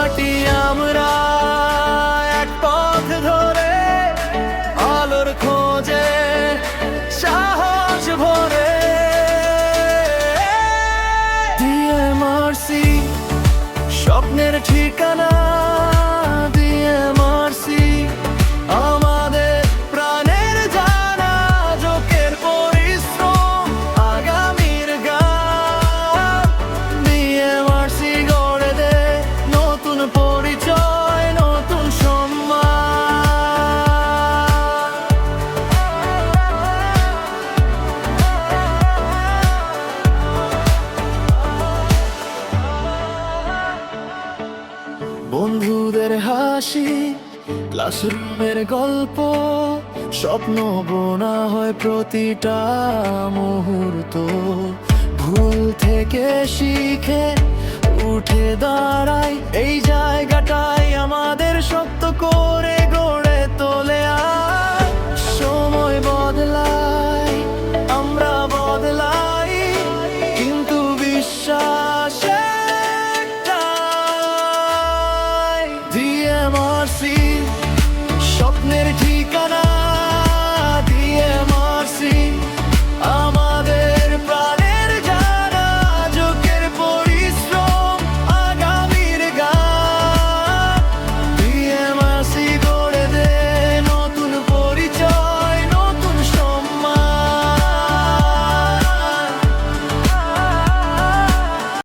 হাঁটি আমরা এক পথ ধরে, আলোর খোঁজে সাহস ভরে। DMRC স্বপ্নের ঠিকানা, DMRC আমাদের প্রাণের জানা, যোগের পরিশ্রম আগামীর গান। DMRC গড়ে দে নতুন পরিচয়, নতুন সম্মান। বন্ধুদের হাসি, ক্লাসরুমের গল্প, স্বপ্ন বোনা হয় প্রতিটা মুহূর্ত। ভুল থেকে শিখে উঠে দাঁড়াই এই